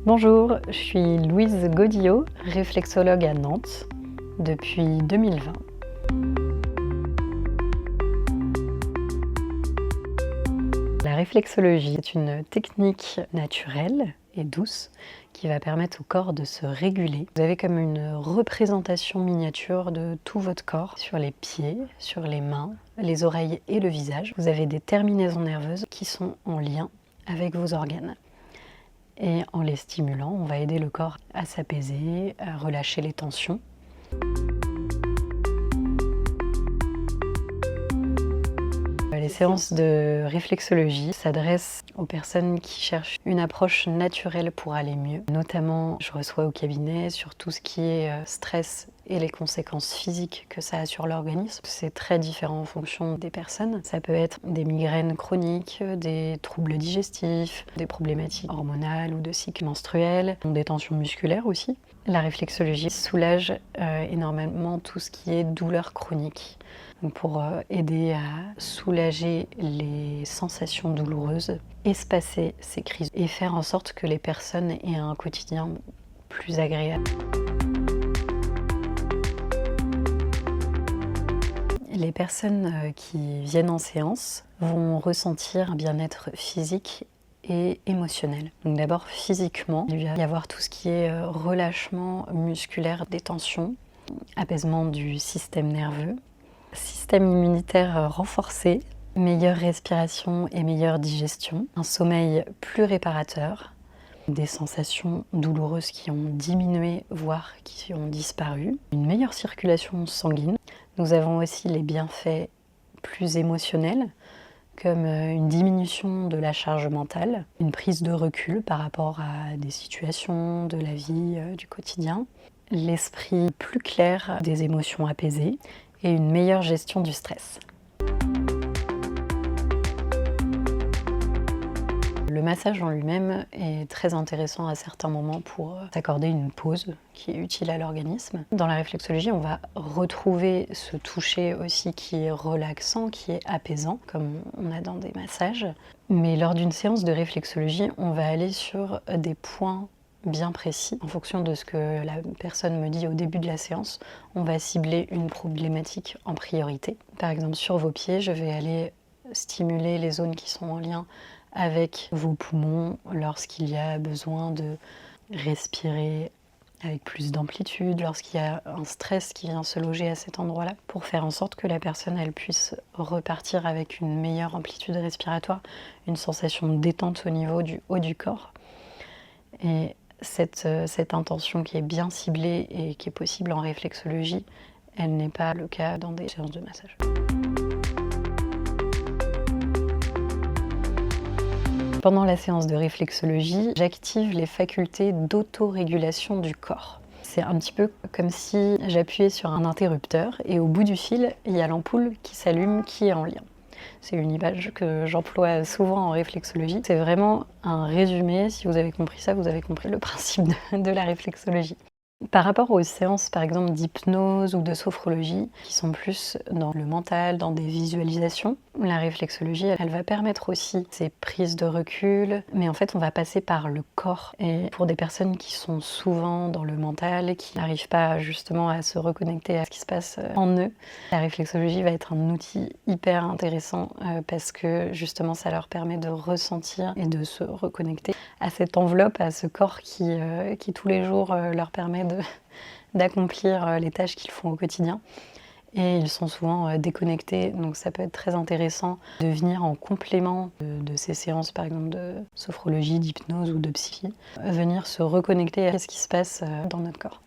Bonjour, je suis Louise Godillot, réflexologue à Nantes depuis 2020. La réflexologie est une technique naturelle et douce qui va permettre au corps de se réguler. Vous avez comme une représentation miniature de tout votre corps, sur les pieds, sur les mains, les oreilles et le visage. Vous avez des terminaisons nerveuses qui sont en lien avec vos organes. Et en les stimulant, on va aider le corps à s'apaiser, à relâcher les tensions. Les séances de réflexologie s'adressent aux personnes qui cherchent une approche naturelle pour aller mieux. Notamment, je reçois au cabinet sur tout ce qui est stress et les conséquences physiques que ça a sur l'organisme. C'est très différent en fonction des personnes. Ça peut être des migraines chroniques, des troubles digestifs, des problématiques hormonales ou de cycle menstruel, des tensions musculaires aussi. La réflexologie soulage énormément tout ce qui est douleur chronique. Donc pour aider à soulager les sensations douloureuses, espacer ces crises et faire en sorte que les personnes aient un quotidien plus agréable. Les personnes qui viennent en séance vont ressentir un bien-être physique et émotionnel. Donc d'abord physiquement, il va y avoir tout ce qui est relâchement musculaire des tensions, apaisement du système nerveux, système immunitaire renforcé, meilleure respiration et meilleure digestion, un sommeil plus réparateur, des sensations douloureuses qui ont diminué, voire qui ont disparu, une meilleure circulation sanguine. Nous avons aussi les bienfaits plus émotionnels, comme une diminution de la charge mentale, une prise de recul par rapport à des situations de la vie du quotidien, l'esprit plus clair, des émotions apaisées et une meilleure gestion du stress. Le massage en lui-même est très intéressant à certains moments pour s'accorder une pause qui est utile à l'organisme. Dans la réflexologie, on va retrouver ce toucher aussi qui est relaxant, qui est apaisant, comme on a dans des massages. Mais lors d'une séance de réflexologie, on va aller sur des points bien précis. En fonction de ce que la personne me dit au début de la séance, on va cibler une problématique en priorité. Par exemple, sur vos pieds, je vais aller stimuler les zones qui sont en lien avec vos poumons lorsqu'il y a besoin de respirer avec plus d'amplitude, lorsqu'il y a un stress qui vient se loger à cet endroit-là, pour faire en sorte que la personne elle puisse repartir avec une meilleure amplitude respiratoire, une sensation de détente au niveau du haut du corps. Et cette intention qui est bien ciblée et qui est possible en réflexologie, elle n'est pas le cas dans des séances de massage. Pendant la séance de réflexologie, j'active les facultés d'autorégulation du corps. C'est un petit peu comme si j'appuyais sur un interrupteur et au bout du fil, il y a l'ampoule qui s'allume, qui est en lien. C'est une image que j'emploie souvent en réflexologie. C'est vraiment un résumé. Si vous avez compris ça, vous avez compris le principe de la réflexologie. Par rapport aux séances, par exemple, d'hypnose ou de sophrologie, qui sont plus dans le mental, dans des visualisations, la réflexologie, elle va permettre aussi ces prises de recul, mais en fait, on va passer par le corps. Et pour des personnes qui sont souvent dans le mental, qui n'arrivent pas justement à se reconnecter à ce qui se passe en eux, la réflexologie va être un outil hyper intéressant parce que justement, ça leur permet de ressentir et de se reconnecter à cette enveloppe, à ce corps qui tous les jours leur permet d'accomplir les tâches qu'ils font au quotidien. Et ils sont souvent déconnectés, donc ça peut être très intéressant de venir en complément de ces séances, par exemple de sophrologie, d'hypnose ou de psy, venir se reconnecter à ce qui se passe dans notre corps.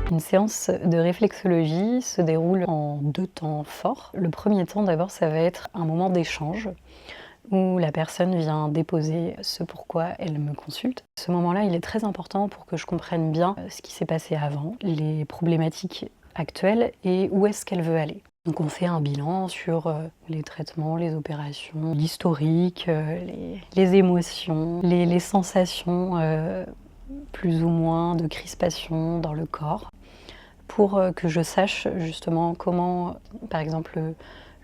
Une séance de réflexologie se déroule en 2 temps forts. Le premier temps, d'abord, ça va être un moment d'échange où la personne vient déposer ce pourquoi elle me consulte. Ce moment-là, il est très important pour que je comprenne bien ce qui s'est passé avant, les problématiques actuelles et où est-ce qu'elle veut aller. Donc on fait un bilan sur les traitements, les opérations, l'historique, les émotions, les sensations plus ou moins de crispation dans le corps, pour que je sache justement comment, par exemple,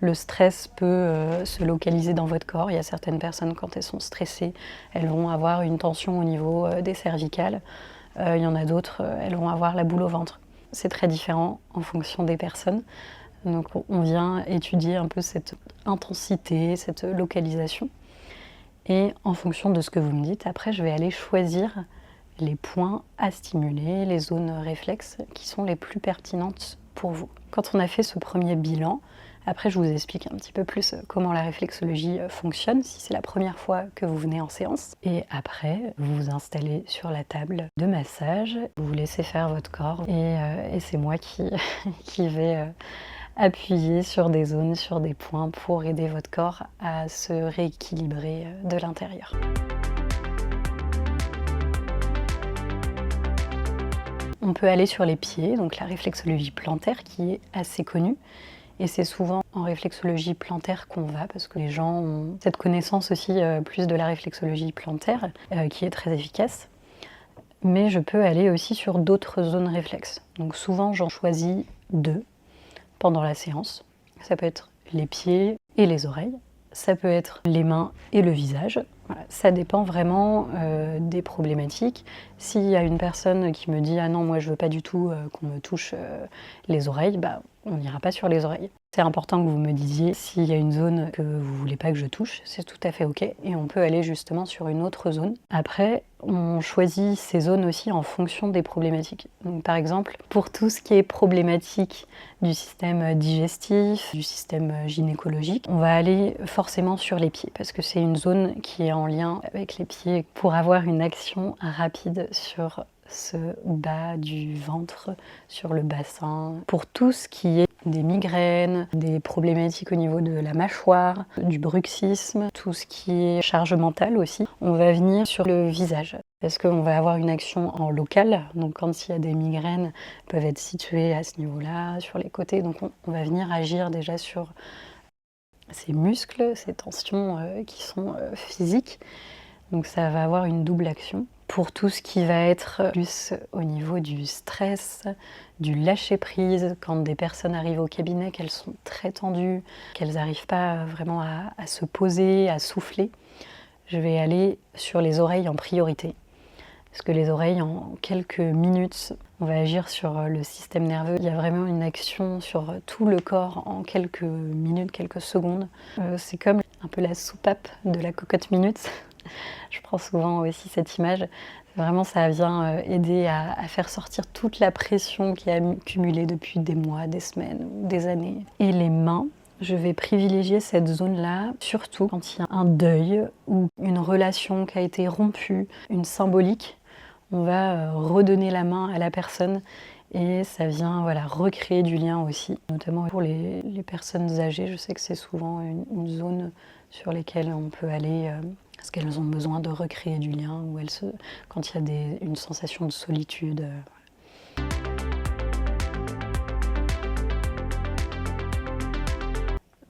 Le stress peut se localiser dans votre corps. Il y a certaines personnes, quand elles sont stressées, elles vont avoir une tension au niveau des cervicales. Il y en a d'autres, elles vont avoir la boule au ventre. C'est très différent en fonction des personnes. Donc on vient étudier un peu cette intensité, cette localisation. Et en fonction de ce que vous me dites, après je vais aller choisir les points à stimuler, les zones réflexes qui sont les plus pertinentes pour vous. Quand on a fait ce premier bilan, après je vous explique un petit peu plus comment la réflexologie fonctionne, si c'est la première fois que vous venez en séance. Et après, vous vous installez sur la table de massage, vous vous laissez faire votre corps et c'est moi qui, qui vais appuyer sur des zones, sur des points pour aider votre corps à se rééquilibrer de l'intérieur. On peut aller sur les pieds, donc la réflexologie plantaire qui est assez connue. Et c'est souvent en réflexologie plantaire qu'on va parce que les gens ont cette connaissance aussi plus de la réflexologie plantaire qui est très efficace. Mais je peux aller aussi sur d'autres zones réflexes. Donc souvent j'en choisis 2 pendant la séance. Ça peut être les pieds et les oreilles. Ça peut être les mains et le visage. Voilà, ça dépend vraiment des problématiques. S'il y a une personne qui me dit « Ah non, moi je veux pas du tout qu'on me touche les oreilles », bah, on n'ira pas sur les oreilles. C'est important que vous me disiez s'il y a une zone que vous voulez pas que je touche, c'est tout à fait ok. Et on peut aller justement sur une autre zone. Après, on choisit ces zones aussi en fonction des problématiques. Donc, par exemple, pour tout ce qui est problématique du système digestif, du système gynécologique, on va aller forcément sur les pieds parce que c'est une zone qui est en lien avec les pieds pour avoir une action rapide sur ce bas du ventre, sur le bassin. Pour tout ce qui est des migraines, des problématiques au niveau de la mâchoire, du bruxisme, tout ce qui est charge mentale aussi, on va venir sur le visage. Parce qu'on va avoir une action en local, donc quand il y a des migraines, peuvent être situées à ce niveau-là, sur les côtés, donc on va venir agir déjà sur ces muscles, ces tensions qui sont physiques. Donc ça va avoir une double action. Pour tout ce qui va être plus au niveau du stress, du lâcher-prise, quand des personnes arrivent au cabinet, qu'elles sont très tendues, qu'elles n'arrivent pas vraiment à se poser, à souffler, je vais aller sur les oreilles en priorité. Parce que les oreilles, en quelques minutes, on va agir sur le système nerveux. Il y a vraiment une action sur tout le corps en quelques minutes, quelques secondes. C'est comme un peu la soupape de la cocotte minute. Je prends souvent aussi cette image. Vraiment, ça vient aider à faire sortir toute la pression qui est accumulée depuis des mois, des semaines, des années. Et les mains, je vais privilégier cette zone-là, surtout quand il y a un deuil ou une relation qui a été rompue, une symbolique. On va redonner la main à la personne et ça vient recréer du lien aussi. Notamment pour les personnes âgées, je sais que c'est souvent une zone sur laquelle on peut aller parce qu'elles ont besoin de recréer du lien ou quand il y a une sensation de solitude.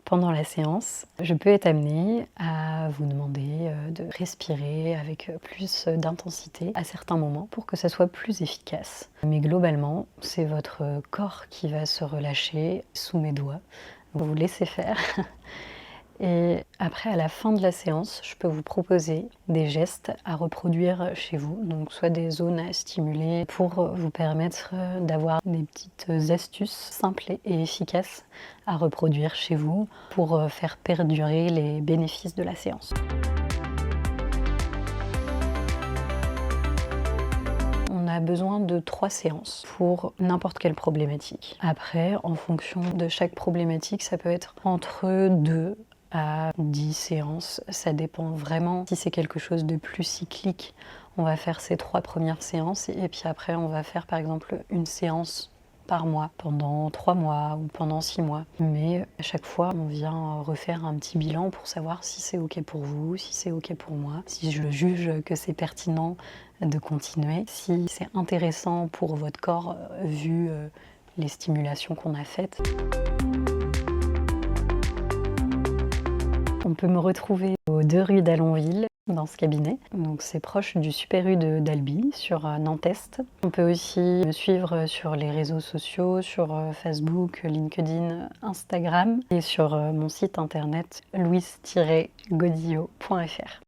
Pendant la séance, je peux être amenée à vous demander de respirer avec plus d'intensité à certains moments pour que ça soit plus efficace. Mais globalement, c'est votre corps qui va se relâcher sous mes doigts. Vous vous laissez faire. Et après, à la fin de la séance, je peux vous proposer des gestes à reproduire chez vous, donc soit des zones à stimuler pour vous permettre d'avoir des petites astuces simples et efficaces à reproduire chez vous pour faire perdurer les bénéfices de la séance. On a besoin de 3 séances pour n'importe quelle problématique. Après, en fonction de chaque problématique, ça peut être entre 2 à 10 séances, ça dépend vraiment. Si c'est quelque chose de plus cyclique, on va faire ces 3 premières séances et puis après on va faire par exemple une séance par mois pendant 3 mois ou pendant 6 mois. Mais à chaque fois, on vient refaire un petit bilan pour savoir si c'est ok pour vous, si c'est ok pour moi, si je juge que c'est pertinent de continuer, si c'est intéressant pour votre corps vu les stimulations qu'on a faites. On peut me retrouver aux 2 rues d'Allonville, dans ce cabinet. Donc c'est proche du Super U d'Albi, sur Nantes-Est. On peut aussi me suivre sur les réseaux sociaux, sur Facebook, LinkedIn, Instagram et sur mon site internet louise-godillot.fr.